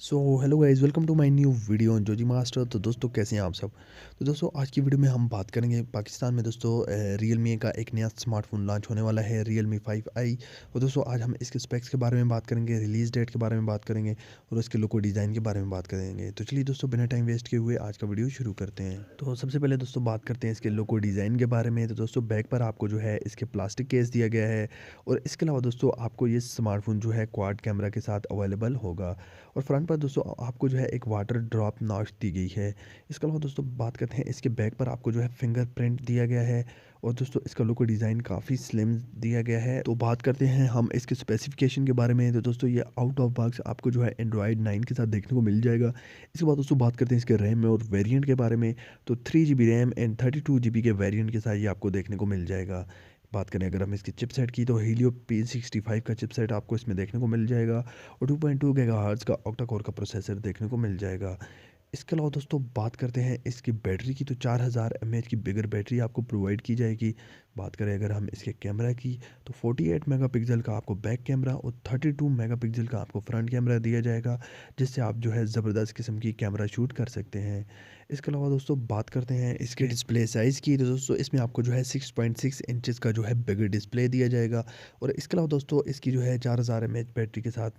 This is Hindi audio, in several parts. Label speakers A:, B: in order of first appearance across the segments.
A: So hello guys, welcome to my new video on जोजी मास्टर। तो दोस्तों कैसे हैं आप सब। तो दोस्तों आज की वीडियो में हम बात करेंगे पाकिस्तान में दोस्तों रियलमी का एक नया स्मार्टफोन लॉन्च होने वाला है, रियलमी 5i। और दोस्तों आज हम इसके स्पेक्स के बारे में बात करेंगे, रिलीज डेट के बारे में बात करेंगे और उसके लुक और डिज़ाइन के बारे में बात करेंगे। तो चलिए दोस्तों बिना टाइम वेस्ट किए हुए आज का वीडियो शुरू करते हैं। तो सबसे पहले दोस्तों बात करते हैं इसके लुक और डिज़ाइन के बारे में। तो दोस्तों बैक पर आपको जो है इसके प्लास्टिक केस दिया गया है और इसके अलावा दोस्तों आपको ये स्मार्टफोन जो है क्वाड कैमरा के साथ अवेलेबल होगा। और फ्रंट पर दोस्तों आपको जो है एक वाटर ड्रॉप नॉच दी गई है। इसके अलावा दोस्तों बात करते हैं इसके बैक पर आपको जो है फिंगरप्रिंट दिया गया है और दोस्तों इसका लुक डिज़ाइन काफ़ी स्लिम दिया गया है। तो बात करते हैं हम इसके स्पेसिफिकेशन के बारे में। तो दोस्तों ये आउट ऑफ बॉक्स आपको जो है एंड्रॉयड 9 के साथ देखने को मिल जाएगा। इसके बाद दोस्तों बात करते हैं इसके रैम और वेरिएंट के बारे में। तो 3 GB रैम एंड 32 GB के वेरिएंट के साथ ये आपको देखने को मिल जाएगा। बात करें अगर हम इसकी चिपसेट की, तो हीलियो P65 का चिपसेट आपको इसमें देखने को मिल जाएगा और 2.2 गीगाहर्ट्ज़ का ऑक्टा कोर का प्रोसेसर देखने को मिल जाएगा। इसके अलावा दोस्तों बात करते हैं इसकी बैटरी की, तो 4000 mAh की बिगर बैटरी आपको प्रोवाइड की जाएगी। बात करें अगर हम इसके कैमरा की, तो 48 मेगापिक्सल का आपको बैक कैमरा और 32 मेगापिक्सल का आपको फ्रंट कैमरा दिया जाएगा, जिससे आप जो है ज़बरदस्त किस्म की कैमरा शूट कर सकते हैं। इसके अलावा दोस्तों बात करते हैं इसके डिस्प्ले साइज़ की, तो दोस्तों इसमें आपको जो है 6.6 इंचज़ का जो है बिगर डिस्प्ले दिया जाएगा। और इसके अलावा दोस्तों इसकी जो है 4000 mAh बैटरी के साथ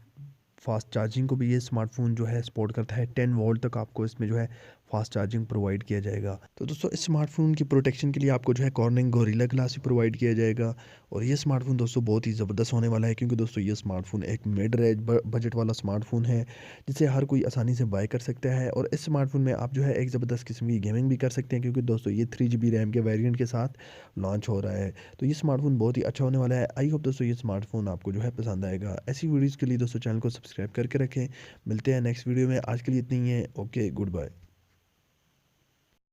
A: फास्ट चार्जिंग को भी ये स्मार्टफोन जो है सपोर्ट करता है। 10 वोल्ट तक आपको इसमें जो है फास्ट चार्जिंग प्रोवाइड किया जाएगा। तो दोस्तों इस स्मार्टफोन की प्रोटेक्शन के लिए आपको जो है कॉर्निंग गोरिल्ला ग्लास भी प्रोवाइड किया जाएगा। और ये स्मार्टफोन दोस्तों बहुत ही ज़बरदस्त होने वाला है, क्योंकि दोस्तों ये स्मार्टफोन एक मिड रेंज बजट वाला स्मार्टफोन है, जिसे हर कोई आसानी से बाय कर सकता है। और इस स्मार्टफोन में आप जो है एक ज़बरदस्त किस्म की गेमिंग भी कर सकते हैं, क्योंकि दोस्तों ये 3 GB रैम के वेरिएंट के साथ लॉन्च हो रहा है। तो ये स्मार्टफोन बहुत ही अच्छा होने वाला है। आई होप दोस्तों ये स्मार्टफोन आपको जो है पसंद आएगा। ऐसी वीडियोज़ के लिए दोस्तों चैनल को सब्सक्राइब करके रखें। मिलते हैं नेक्स्ट वीडियो में। आज के लिए इतनी ही है। Okay, good bye.